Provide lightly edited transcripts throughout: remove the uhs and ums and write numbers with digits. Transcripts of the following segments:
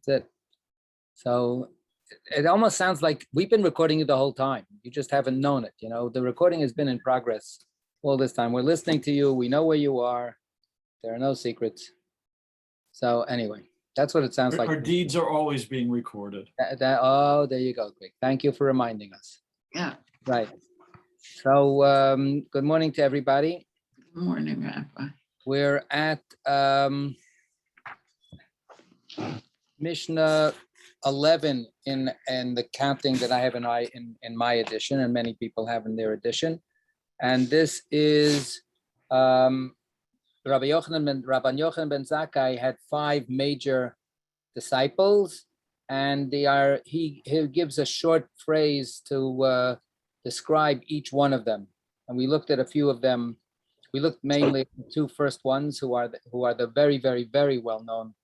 That's it. So it almost sounds like we've been recording you the whole time. You just haven't known it. The recording has been in progress all this time. We're listening to you. We know where you are. There are no secrets. So anyway, that's what it sounds like. Our deeds are always being recorded. Oh, there you go, Greg. Thank you for reminding us. Yeah. Right. So good morning to everybody. Good morning, Rabbi. We're at Mishna 11 in the counting that I have in my edition, and many people have in their edition. And this is Rabbi Yochanan ben Zakkai had 5 major disciples, and he gives a short phrase to describe each one of them. And we looked at a few of them. We looked mainly at the 2 first ones, who are the very, very, very well-known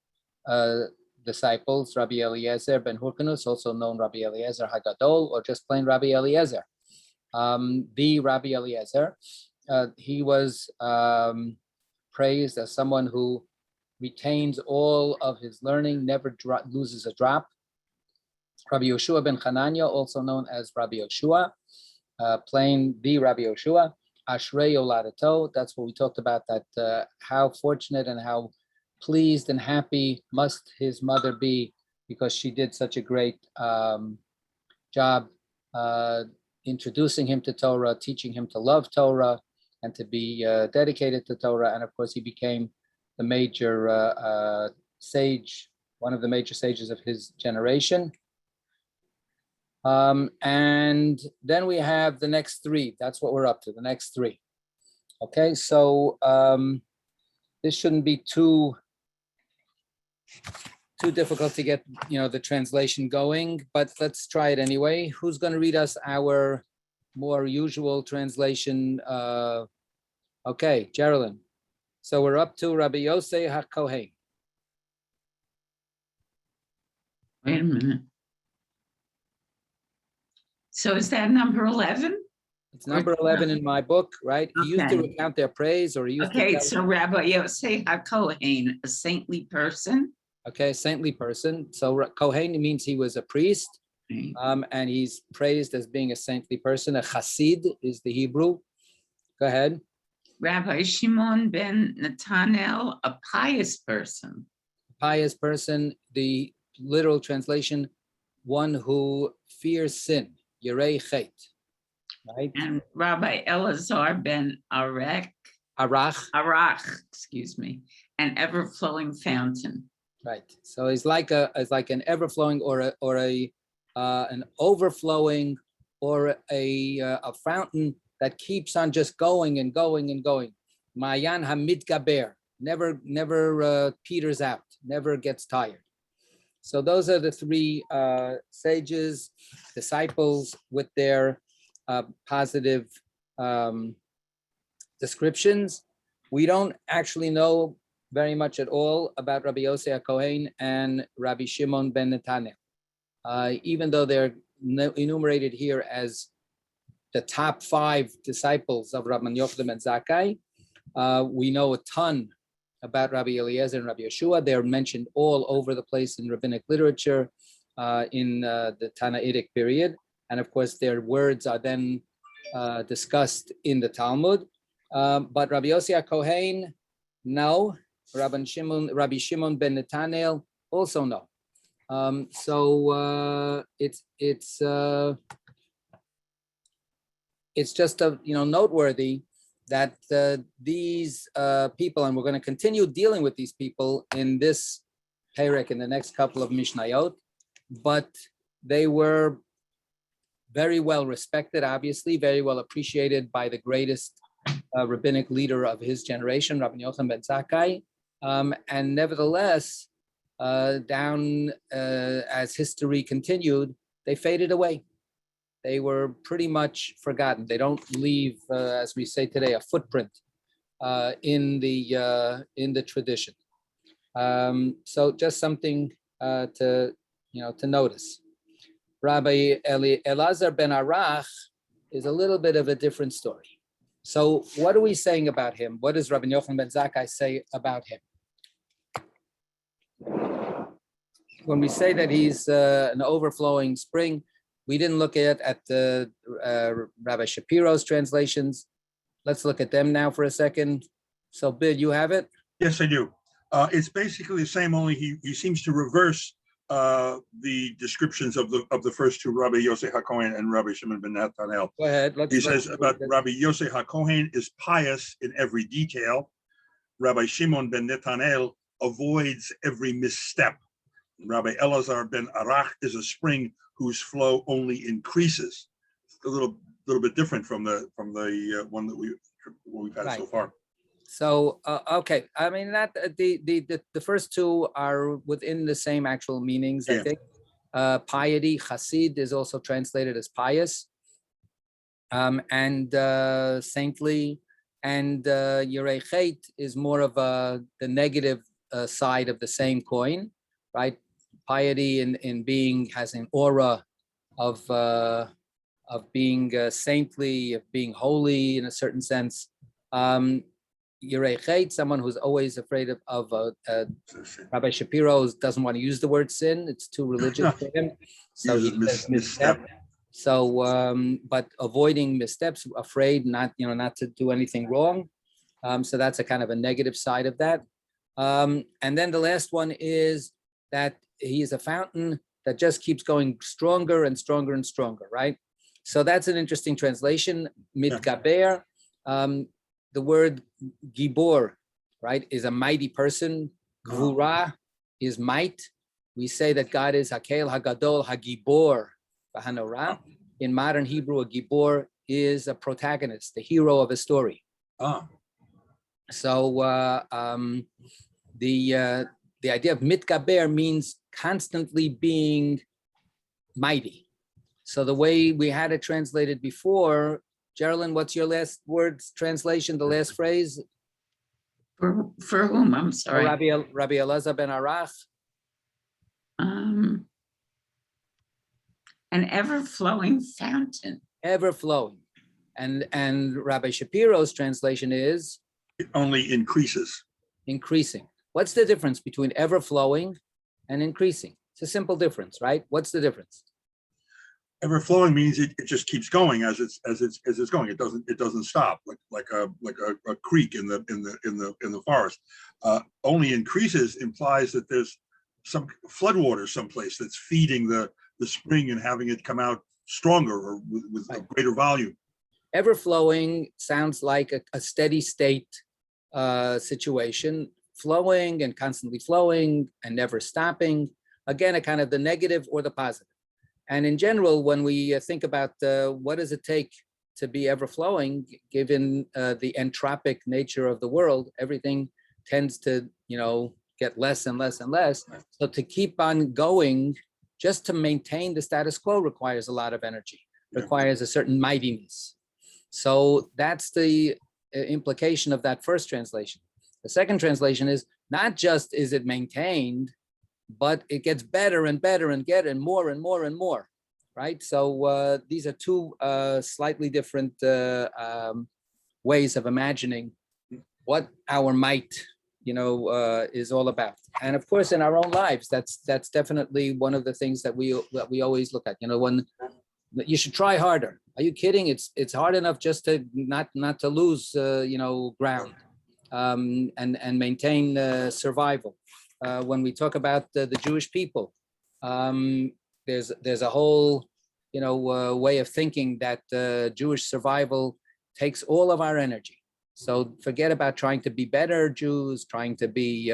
disciples, Rabbi Eliezer ben Hurkanus, also known Rabbi Eliezer Hagadol, or just plain Rabbi Eliezer. The Rabbi Eliezer, he was praised as someone who retains all of his learning, never loses a drop. Rabbi Yoshua ben Hanania, also known as Rabbi Yoshua, plain the Rabbi Yoshua. Ashrei Oladato, that's what we talked about, that how fortunate and how pleased and happy must his mother be, because she did such a great job introducing him to Torah, teaching him to love Torah and to be dedicated to Torah. And of course, he became the major sage, one of the major sages of his generation. And then we have the next 3. That's what we're up to, the next 3. Okay, so this shouldn't be too difficult to get the translation going, but let's try it anyway. Who's going to read us our more usual translation? Okay, Geraldine. So we're up to Rabbi Yosei HaKohen. Wait a minute. So is that number 11? It's number 11 in my book, right? He used to recount their praise, or he used to. Okay, so Rabbi Yosei HaKohen, a saintly person. Okay, saintly person. So Kohen means he was a priest, and he's praised as being a saintly person. A chassid is the Hebrew. Go ahead. Rabbi Shimon ben Nathanael, a pious person. Pious person, the literal translation, one who fears sin, Yirei Chet, right? And Rabbi Elazar ben Arach, excuse me, an ever-flowing fountain. Right. So it's like an ever-flowing or an overflowing or a fountain that keeps on just going and going and going. Mayan Hamidgaber, never peters out, never gets tired. So those are the 3 sages, disciples, with their positive descriptions. We don't actually know very much at all about Rabbi Yosei HaKohen and Rabbi Shimon ben Nathanael, even though they're enumerated here as the top 5 disciples of Rabbi Yochanan ben Zakkai. We know a ton about Rabbi Eliezer and Rabbi Yeshua. They're mentioned all over the place in rabbinic literature in the Tannaitic period. And of course, their words are then discussed in the Talmud. But Rabbi Yosei HaKohen, no. Rabbi Shimon ben Nathanael, also no. So it's just noteworthy that these people, and we're going to continue dealing with these people in this Perek in the next couple of Mishnayot, but they were very well respected, obviously, very well appreciated by the greatest rabbinic leader of his generation, Rabbi Yochanan ben Zakkai. And nevertheless, as history continued, they faded away. They were pretty much forgotten. They don't leave, as we say today, a footprint in the tradition. So just something to notice. Rabbi Elazar ben Arach is a little bit of a different story. So what are we saying about him? What does Rabbi Yochanan ben Zakkai say about him? when we say that he's an overflowing spring, we didn't look at the Rabbi Shapiro's translations. Let's look at them now for a second. So, Bill, you have it? Yes, I do. It's basically the same, only he seems to reverse the descriptions of the first two, Rabbi Yosef HaKohen and Rabbi Shimon ben Nathanael. Go ahead. He says about Rabbi Yosef HaKohen is pious in every detail. Rabbi Shimon ben Nathanael avoids every misstep. Rabbi Elazar ben Arach is a spring whose flow only increases. A little bit different from the one that we've had so far. So okay, I mean that the first two are within the same actual meanings. I think piety, chassid, is also translated as pious, and saintly, and yirei chet is more of the negative side of the same coin, right? Piety in being has an aura of being saintly, of being holy in a certain sense. Yirei chet, someone who's always afraid of Rabbi Shapiro doesn't want to use the word sin. It's too religious for him. So he says misstep. So, but avoiding missteps, afraid not to do anything wrong. So that's a kind of a negative side of that. And then the last one is that he is a fountain that just keeps going stronger and stronger and stronger, right? So that's an interesting translation, mitgaber. The word gibor, right, is a mighty person. Gvura is might. We say that God is Hakel, Hagadol, Hagibor, Bahanora. In modern Hebrew, a gibor is a protagonist, the hero of a story. So the idea of mitgaber means constantly being mighty. So the way we had it translated before, Geraldine, what's your last word's translation, the last phrase? For whom? I'm sorry. Rabbi Elazar ben Arach. An ever-flowing fountain. Ever-flowing. And Rabbi Shapiro's translation is? It only increases. Increasing. What's the difference between ever-flowing and increasing? It's a simple difference, right? What's the difference? Ever-flowing means it just keeps going as it's going. It doesn't stop like a creek in the forest. Only increases implies that there's some floodwater someplace that's feeding the spring and having it come out stronger or with a greater volume. Ever-flowing sounds like a steady state situation, flowing and constantly flowing and never stopping. Again, a kind of the negative or the positive. And in general, when we think about what does it take to be ever-flowing, given the entropic nature of the world, everything tends to, get less and less and less. So to keep on going, just to maintain the status quo requires a lot of energy, requires a certain mightiness. So that's the implication of that first translation. The second translation is not just is it maintained, but it gets better and better and more and more and more, right? So these are two slightly different ways of imagining what our might, is all about. And of course, in our own lives, that's definitely one of the things that we always look at. When you should try harder. Are you kidding? It's hard enough just to not to lose, ground and maintain survival. When we talk about the Jewish people, there's a whole, way of thinking that Jewish survival takes all of our energy. So forget about trying to be better Jews, trying to be,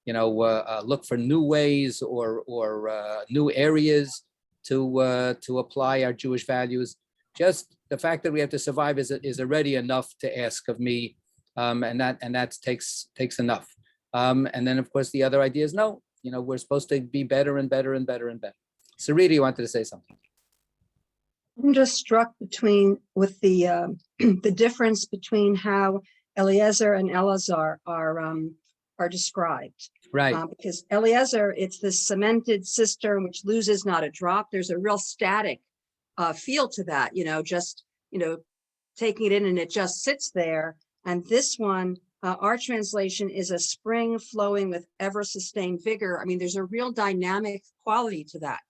look for new ways or new areas to apply our Jewish values. Just the fact that we have to survive is already enough to ask of me, and that takes enough. And then, of course, the other idea is no, we're supposed to be better and better and better and better. Sarita, you wanted to say something? I'm just struck with the the difference between how Eliezer and Elazar are described. Right. Because Eliezer, it's this cemented cistern which loses not a drop. There's a real static feel to that. Taking it in and it just sits there. And this one Our translation is a spring flowing with ever sustained vigor. I mean, there's a real dynamic quality to that.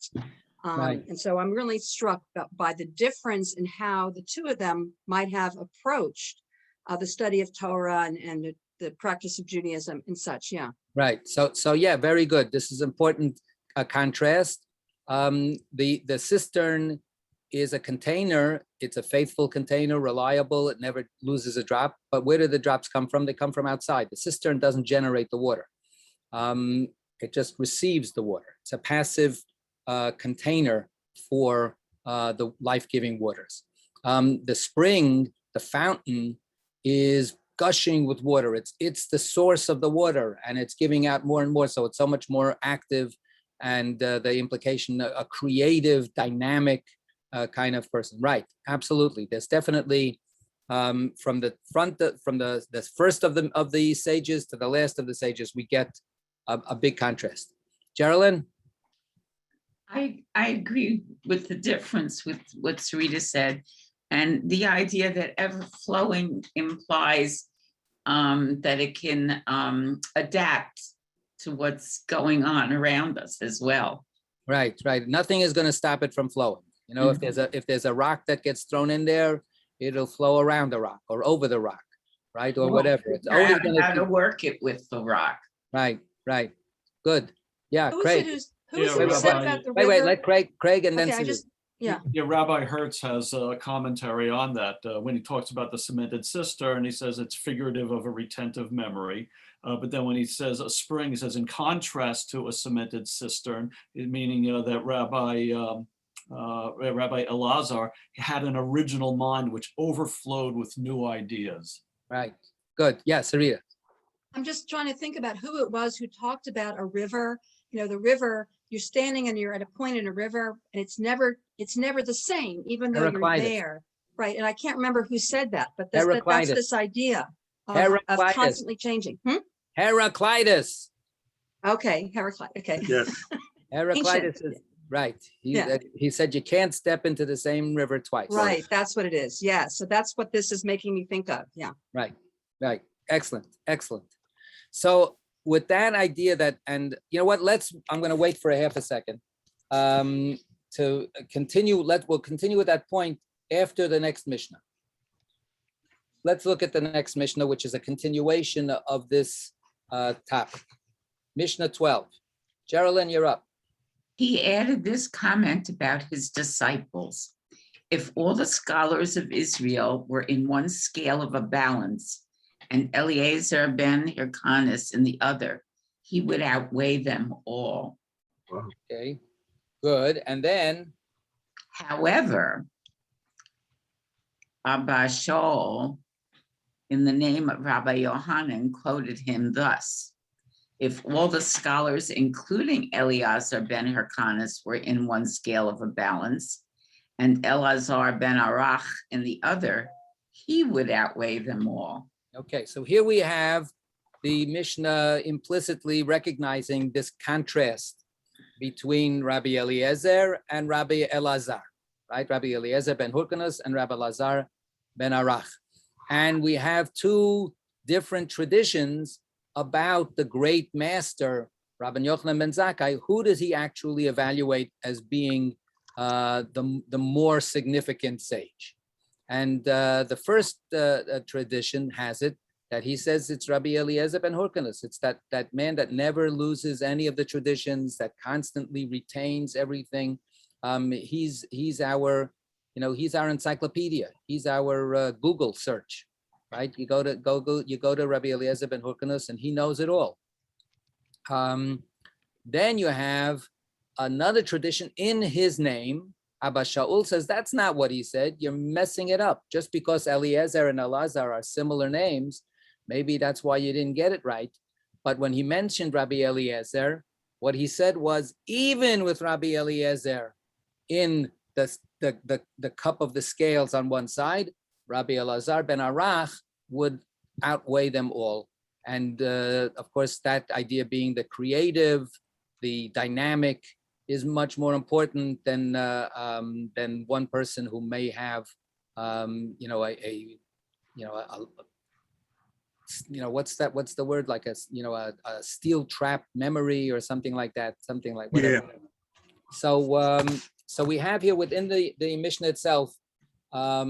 Right. And so I'm really struck by the difference in how the two of them might have approached the study of Torah and the practice of Judaism and such. Yeah. Right. So yeah, very good. This is important contrast. The cistern is a container. It's a faithful container, reliable. It never loses a drop. But where do the drops come from? They come from outside. The cistern doesn't generate the water. It just receives the water. It's a passive container for the life-giving waters. The spring, the fountain, is gushing with water. It's the source of the water, and it's giving out more and more. So it's so much more active, and the implication, a creative, dynamic kind of person. Right? Absolutely. There's definitely from the first of the sages to the last of the sages, we get a big contrast. Geraldine? I agree with the difference with what Sarita said. And the idea that ever flowing implies that it can adapt to what's going on around us as well. Right. Nothing is going to stop it from flowing. You know, if there's a rock that gets thrown in there, it'll flow around the rock or over the rock, right? Or whatever. It's always going to work it with the rock. Right. Good. Yeah, Craig. Who said about the river? Wait, let Craig and then Yeah. Rabbi Hertz has a commentary on that when he talks about the cemented cistern. He says it's figurative of a retentive memory. But then when he says a spring, he says in contrast to a cemented cistern, meaning that Rabbi Elazar had an original mind which overflowed with new ideas. Right. Good. Yeah, Sarita. I'm just trying to think about who it was who talked about a river. You know, the river, you're standing and you're at a point in a river, and it's never the same, even though you're there. Right. And I can't remember who said that, but that's this idea of constantly changing. Heraclitus. Okay, Heraclitus. Okay. Yes. Heraclitus is right. He said you can't step into the same river twice. Right. That's what it is. Yeah. So that's what this is making me think of. Yeah. Right. Excellent. So with that idea that, and you know what, I'm going to wait for a half a second to continue. We'll continue with that point after the next Mishna. Let's look at the next Mishna, which is a continuation of this topic. Mishna 12. Geraldine, you're up. He added this comment about his disciples. If all the scholars of Israel were in one scale of a balance, and Eliezer ben Hyrcanus in the other, he would outweigh them all. Okay, good. And then? However, Abba Shaul, in the name of Rabbi Yohanan, quoted him thus: if all the scholars, including Eliezer ben Hyrcanus, were in one scale of a balance, and Elazar ben Arach in the other, he would outweigh them all. Okay, so here we have the Mishnah implicitly recognizing this contrast between Rabbi Eliezer and Rabbi Elazar, right? Rabbi Eliezer ben Hyrcanus and Rabbi Elazar ben Arach. And we have two different traditions about the great master, Rabbi Yochanan ben Zakkai. Who does he actually evaluate as being the more significant sage? And the first tradition has it that he says it's Rabbi Eliezer ben Hyrcanus. It's that man that never loses any of the traditions, that constantly retains everything. He's our encyclopedia. He's our Google search, right? You go to Google, you go to Rabbi Eliezer ben Hyrcanus, and he knows it all. Then you have another tradition in his name. Abba Shaul says, that's not what he said. You're messing it up. Just because Eliezer and Elazar are similar names, maybe that's why you didn't get it right. But when he mentioned Rabbi Eliezer, what he said was, even with Rabbi Eliezer in the cup of the scales on one side, Rabbi Elazar ben Arach would outweigh them all. And of course, that idea being the creative, the dynamic, is much more important than one person who may have a what's the word, like a steel trap memory or something like that, something like whatever. Yeah. So we have here within the Mishna itself a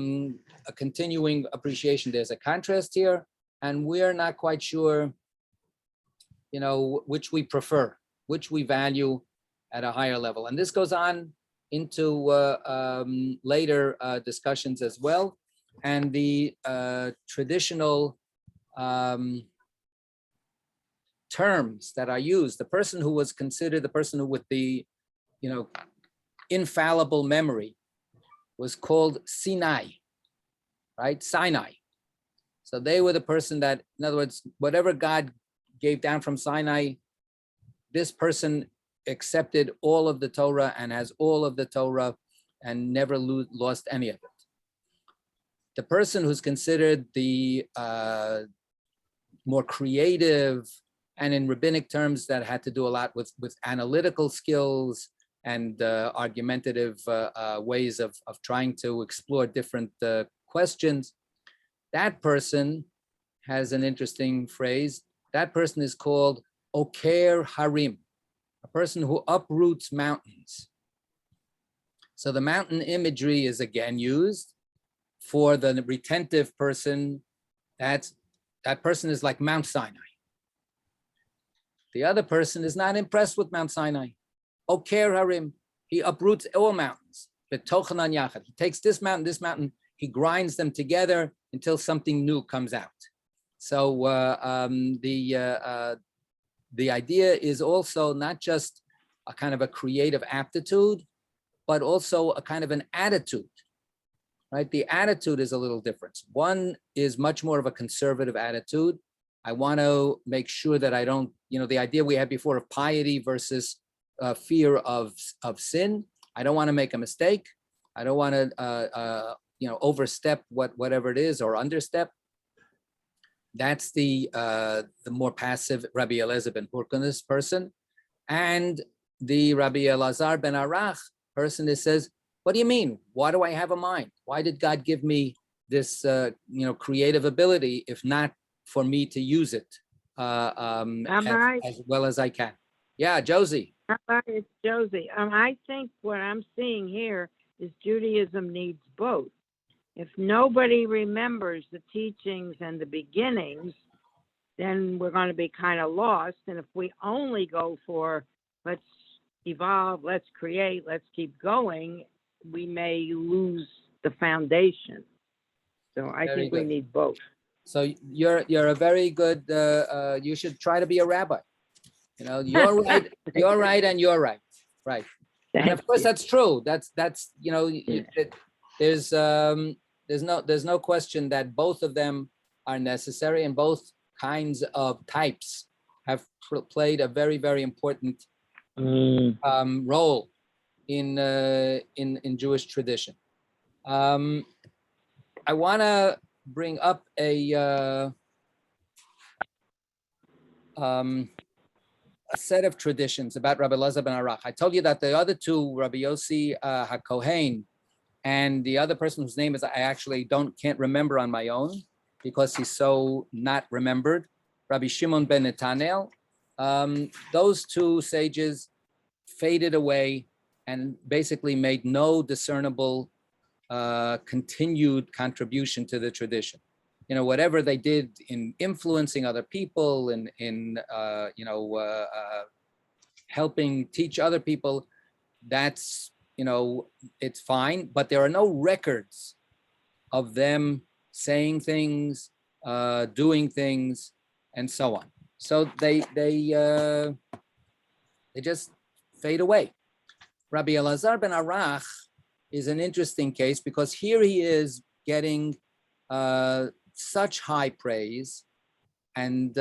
continuing appreciation. There's a contrast here, and we're not quite sure, which we prefer, which we value at a higher level. And this goes on into later discussions as well. And the traditional terms that are used, the person who was considered the person who with the, infallible memory was called Sinai, right? Sinai. So they were the person that, in other words, whatever God gave down from Sinai, this person accepted all of the Torah and has all of the Torah and never lost any of it. The person who's considered the more creative, and in rabbinic terms that had to do a lot with analytical skills and argumentative ways of trying to explore different questions, that person has an interesting phrase. That person is called Oker Harim, a person who uproots mountains. So the mountain imagery is again used for the retentive person. That person is like Mount Sinai. The other person is not impressed with Mount Sinai. Oker Harim, he uproots all mountains. He takes this mountain, he grinds them together until something new comes out. So the idea is also not just a kind of a creative aptitude, but also a kind of an attitude, right? The attitude is a little different. One is much more of a conservative attitude. I want to make sure that I don't, the idea we had before of piety versus fear of sin. I don't want to make a mistake. I don't want to, overstep whatever it is or understep. That's the more passive Rabbi Eliezer ben Hurkanus person. And the Rabbi Elazar ben Arach person that says, what do you mean? Why do I have a mind? Why did God give me this, creative ability, if not for me to use it as well as I can? Yeah, Josie. It's Josie. I think what I'm seeing here is Judaism needs both. If nobody remembers the teachings and the beginnings, then we're going to be kind of lost. And if we only go for let's evolve, let's create, let's keep going, we may lose the foundation. So I think we need both. So you're a very good, you should try to be a rabbi. You're right, you're right, and you're right. Right. And of course that's true. That's there's no question that both of them are necessary, and both kinds of types have played a very, very important role in Jewish tradition. I want to bring up a set of traditions about Rabbi Elazar ben Arach. I told you that the other two, Rabbi Yossi HaKohen, and the other person whose name is I actually can't remember on my own because he's so not remembered, Rabbi Shimon ben Netanel. Those two sages faded away and basically made no discernible continued contribution to the tradition. Whatever they did in influencing other people and in helping teach other people, that's, it's fine, but there are no records of them saying things, doing things, and so on. So they just fade away. Rabbi Elazar ben Arach is an interesting case because here he is getting such high praise, and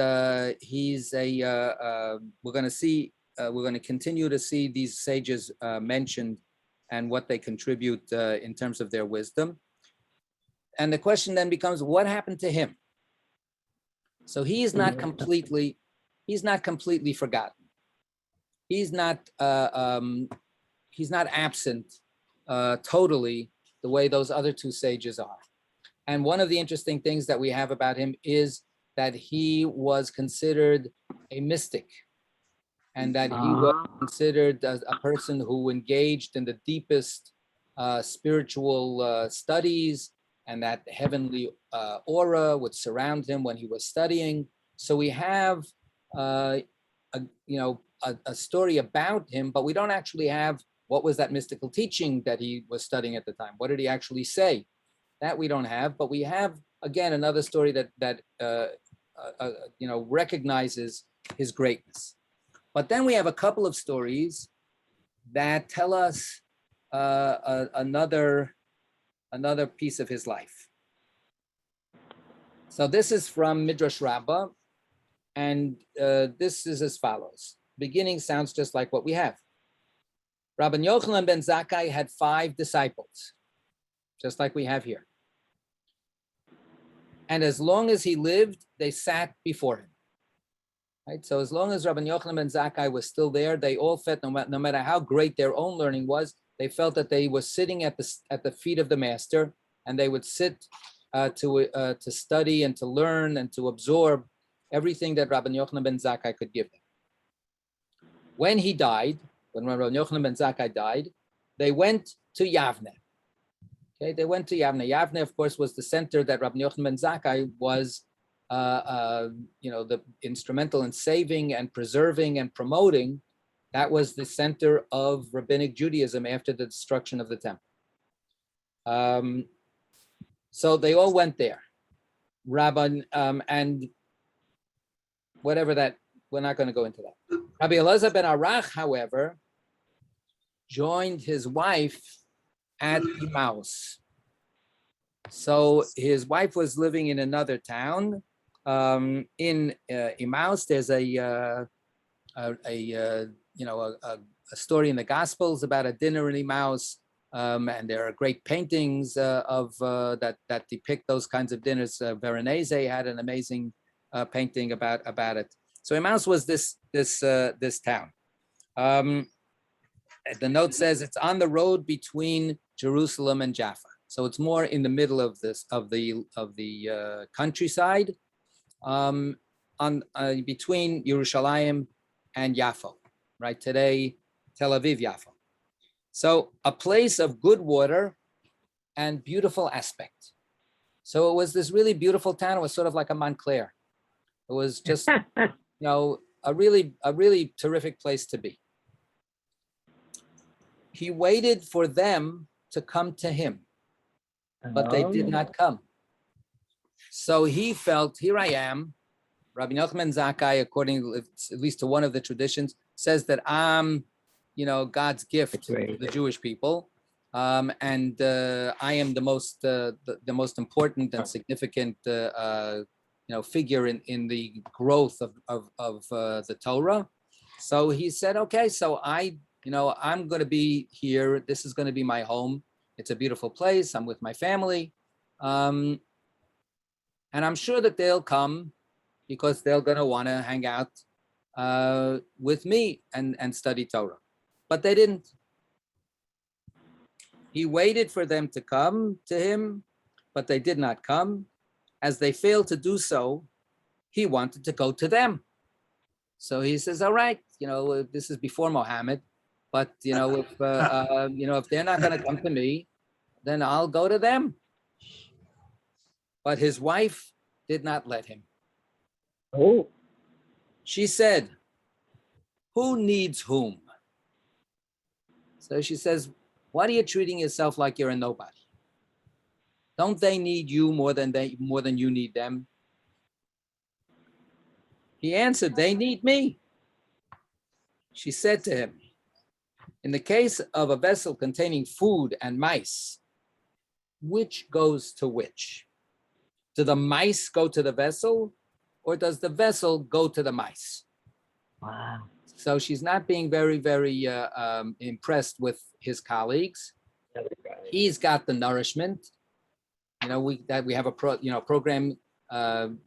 he's we're going to continue to see these sages mentioned and what they contribute in terms of their wisdom. And the question then becomes, what happened to him? So he's not completely forgotten. He's not absent totally the way those other two sages are. And one of the interesting things that we have about him is that he was considered a mystic, and that he was considered as a person who engaged in the deepest spiritual studies, and that heavenly aura would surround him when he was studying. So we have, a story about him, but we don't actually have what was that mystical teaching that he was studying at the time. What did he actually say? That we don't have, but we have, again, another story that recognizes his greatness. But then we have a couple of stories that tell us another piece of his life. So this is from Midrash Rabbah, and this is as follows. Beginning sounds just like what we have. Rabbi Yochanan ben Zakkai had 5 disciples, just like we have here. And as long as he lived, they sat before him. Right? So as long as Rabbi Yochanan ben Zakkai was still there, they all felt, no matter how great their own learning was, they felt that they were sitting at the feet of the master, and they would sit to study and to learn and to absorb everything that Rabbi Yochanan ben Zakkai could give them. When he died, when Rabbi Yochanan ben Zakkai died, they went to Yavne. Okay, they went to Yavne. Yavne, of course, was the center that Rabbi Yochanan ben Zakkai was, the instrumental in saving and preserving and promoting. That was the center of Rabbinic Judaism after the destruction of the temple. So they all went there. And whatever that, we're not going to go into that. Rabbi Elazar ben Arach, however, joined his wife at Emmaus. So his wife was living in another town. In Emmaus, there's a story in the Gospels about a dinner in Emmaus, and there are great paintings that depict those kinds of dinners. Veronese had an amazing painting about it. So Emmaus was this town. The note says it's on the road between Jerusalem and Jaffa, so it's more in the middle of the countryside, between Yerushalayim and Yafo, right? Today, Tel Aviv, Yafo. So a place of good water and beautiful aspect. So it was this really beautiful town. It was sort of like a Montclair. It was just, a really terrific place to be. He waited for them to come to him, but they did not come. So he felt, here I am. Rabbi Yochanan ben Zakkai, according at least to one of the traditions, says that I'm, God's gift to the Jewish people, and I am the most important and significant, figure in the growth of the Torah. So he said, okay, so I'm going to be here. This is going to be my home. It's a beautiful place. I'm with my family, and I'm sure that they'll come, because they're going to want to hang out with me and study Torah. But they didn't. He waited for them to come to him, but they did not come. As they failed to do so, he wanted to go to them. So he says, all right, this is before Muhammad, but, if they're not going to come to me, then I'll go to them. But his wife did not let him. Oh. She said, who needs whom? So she says, what are you treating yourself like you're a nobody? Don't they need you more than you need them? He answered, they need me. She said to him, in the case of a vessel containing food and mice, which goes to which? Do the mice go to the vessel, or does the vessel go to the mice? Wow. So she's not being very, very impressed with his colleagues. He's got the nourishment. We have a program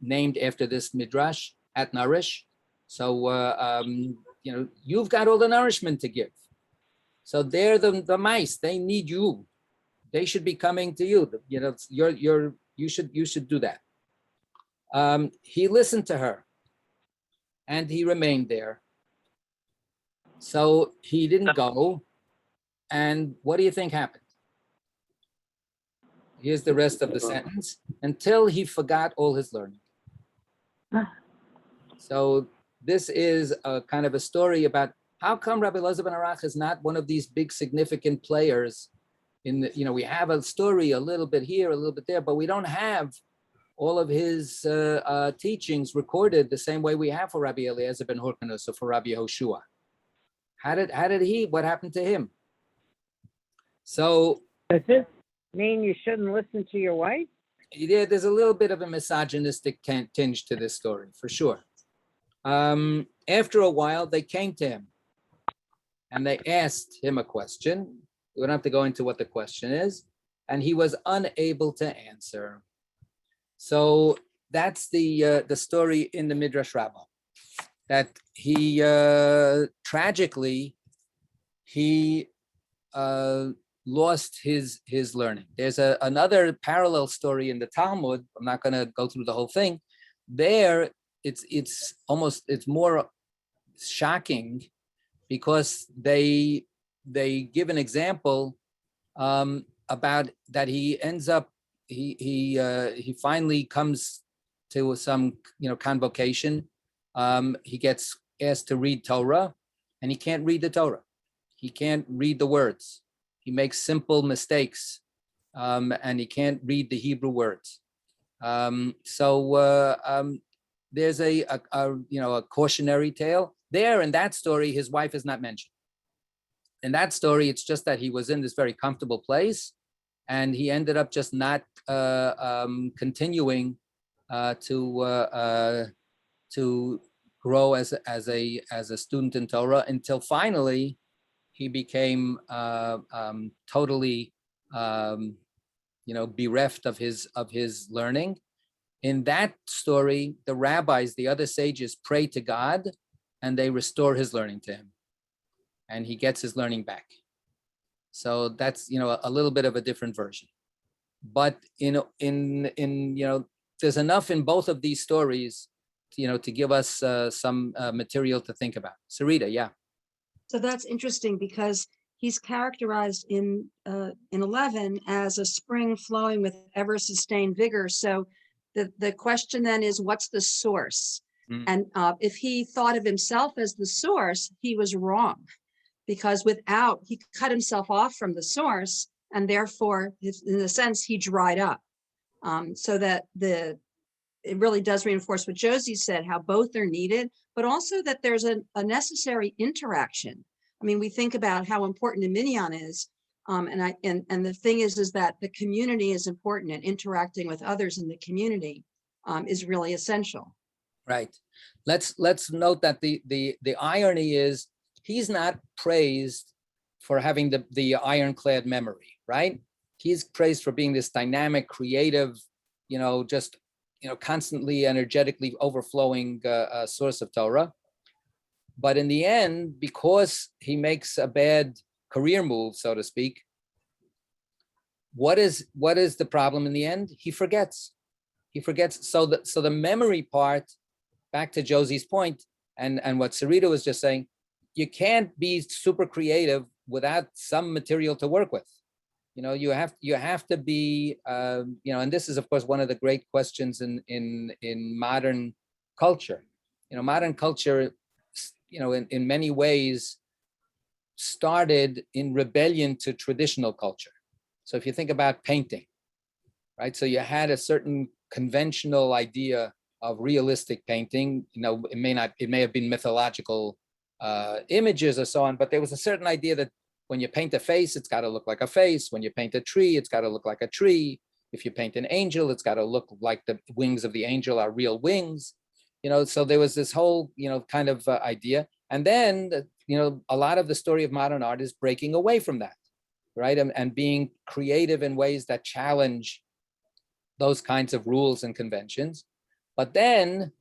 named after this midrash at Nourish. So you've got all the nourishment to give. So they're the mice. They need you. They should be coming to you. You should do that. He listened to her and he remained there. So he didn't go. And what do you think happened? Here's the rest of the sentence. Until he forgot all his learning. So this is a kind of a story about how come Rabbi Elazar ben Arach is not one of these big significant players in the, we have a story a little bit here, a little bit there, but we don't have all of his teachings recorded the same way we have for Rabbi Eliezer ben Hurkanus or for Rabbi Yehoshua. What happened to him? So does this mean you shouldn't listen to your wife? Yeah, there's a little bit of a misogynistic tinge to this story, for sure. After a while, they came to him and they asked him a question. We don't have to go into what the question is, and he was unable to answer. So that's the story in the Midrash Rabbah, that he tragically lost his learning. There's another parallel story in the Talmud. I'm not going to go through the whole thing. There, it's more shocking because they give an example about that he ends up he finally comes to some convocation. He gets asked to read Torah, and he can't read the Torah. He can't read the words. He makes simple mistakes, and he can't read the Hebrew words. There's a cautionary tale there. In that story, his wife is not mentioned. In that story, it's just that he was in this very comfortable place, and he ended up just not continuing to grow as a student in Torah until finally he became totally bereft of his learning. In that story, the rabbis, the other sages, pray to God, and they restore his learning to him, and he gets his learning back. So that's a little bit of a different version, but in there's enough in both of these stories, to give us some material to think about. Sarita, yeah. So that's interesting because he's characterized in 11 as a spring flowing with ever sustained vigor. So the question then is, what's the source? Mm. And if he thought of himself as the source, he was wrong, because he cut himself off from the source, and therefore, in a sense, he dried up. So that it really does reinforce what Josie said, how both are needed, but also that there's a necessary interaction. I mean, we think about how important a minyan is, and the thing is that the community is important, and interacting with others in the community is really essential. Right. Let's note that the irony is he's not praised for having the ironclad memory, right? He's praised for being this dynamic, creative, constantly energetically overflowing source of Torah. But in the end, because he makes a bad career move, so to speak, what is the problem in the end? He forgets. So the memory part, back to Josie's point, and what Sarita was just saying, you can't be super creative without some material to work with. You have to be, and this is of course one of the great questions in modern culture. Modern culture, in many ways started in rebellion to traditional culture. So if you think about painting, right? So you had a certain conventional idea of realistic painting. It may have been mythological images or so on, but there was a certain idea that when you paint a face, it's got to look like a face. When you paint a tree, it's got to look like a tree. If you paint an angel, it's got to look like the wings of the angel are real wings. So there was this whole, kind of idea. And then, a lot of the story of modern art is breaking away from that, right? And being creative in ways that challenge those kinds of rules and conventions. But then,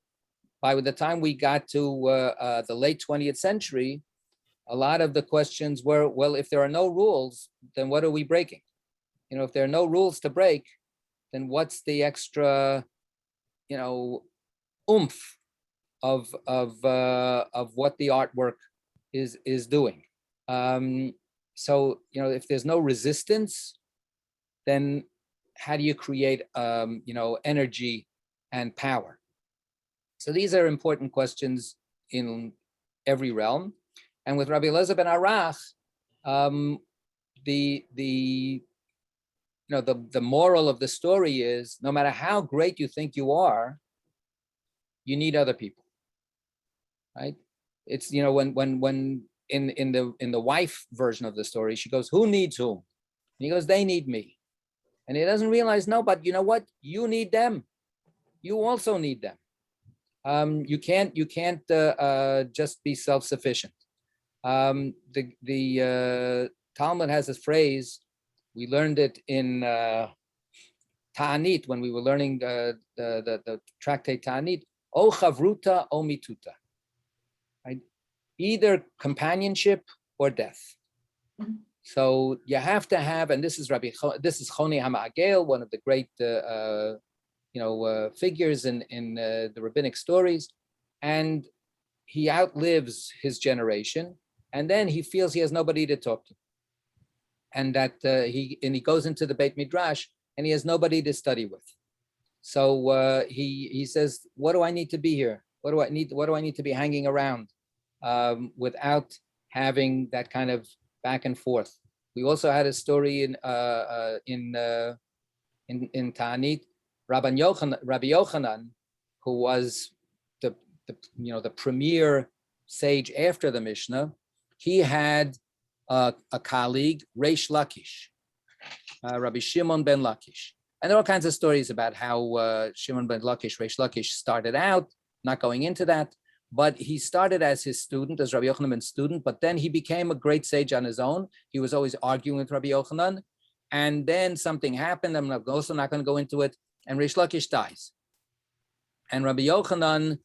by the time we got to the late 20th century, a lot of the questions were, well, if there are no rules, then what are we breaking? If there are no rules to break, then what's the extra oomph of what the artwork is doing. So if there's no resistance, then how do you create energy and power? So these are important questions in every realm. And with Rabbi Eliezer ben Arach, the moral of the story is, no matter how great you think you are, you need other people, right? It's when in the wife version of the story, she goes, "Who needs whom?" And he goes, "They need me." And he doesn't realize, no, but you know what? You need them. You also need them. You can't just be self-sufficient. The Talmud has this phrase. We learned it in Ta'anit when we were learning the tractate Ta'anit. O chavruta o mituta. Right? Either companionship or death. So you have to have, and this is Choni HaMa'agel, one of the great figures in the rabbinic stories, and he outlives his generation, and then he feels he has nobody to talk to, and that he goes into the Beit Midrash and he has nobody to study with. So he says, "What do I need to be here? What do I need to be hanging around without having that kind of back and forth?" We also had a story in Ta'anit, Rabbi Yochanan, who was the premier sage after the Mishnah. He had a colleague, Reish Lakish, Rabbi Shimon ben Lakish. And there are all kinds of stories about how Shimon ben Lakish, Reish Lakish, started out, not going into that, but he started as his student, as Rabbi Yochanan's student, but then he became a great sage on his own. He was always arguing with Rabbi Yochanan. And then something happened, I'm also not going to go into it, and Reish Lakish dies. And Rabbi Yochanan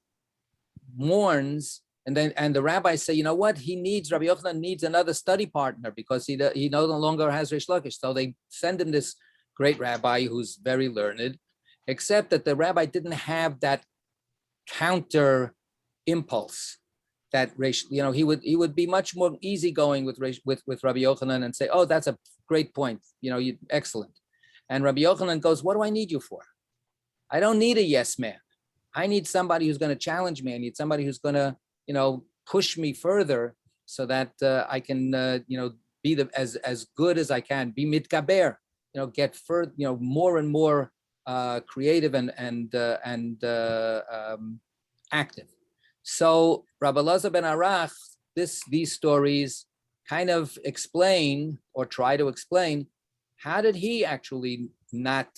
mourns, and the rabbis say, you know what, Rabbi Yochanan needs another study partner because he no longer has Reish Lakish. So they send him this great rabbi who's very learned, except that the rabbi didn't have that counter impulse that he would be much more easygoing with Rabbi Yochanan and say, "Oh, that's a great point. Excellent." And Rabbi Yochanan goes, "What do I need you for? I don't need a yes man. I need somebody who's going to challenge me. I need somebody who's going to, push me further so that I can, be as good as I can. Be mitgaber. Get further, more and more creative and active." So Rabbi Eliezer ben Arach, these stories kind of explain or try to explain, how did he actually not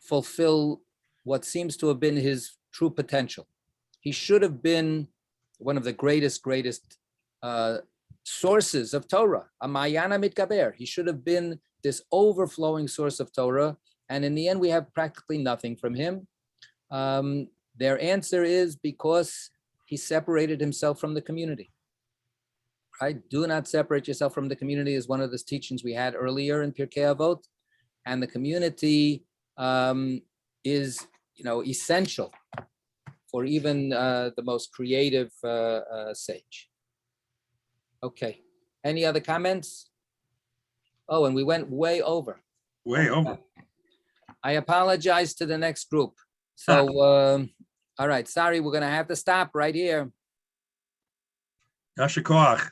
fulfill what seems to have been his true potential? He should have been one of the greatest sources of Torah, a Mayana Mitgaber. He should have been this overflowing source of Torah, and in the end, we have practically nothing from him. Their answer is because he separated himself from the community. Right? Do not separate yourself from the community is one of the teachings we had earlier in Pirkei Avot, and the community is, essential for even the most creative sage. Okay. Any other comments? Oh, and we went way over. Way over. I apologize to the next group. So, all right, sorry, we're going to have to stop right here. Yasher koach.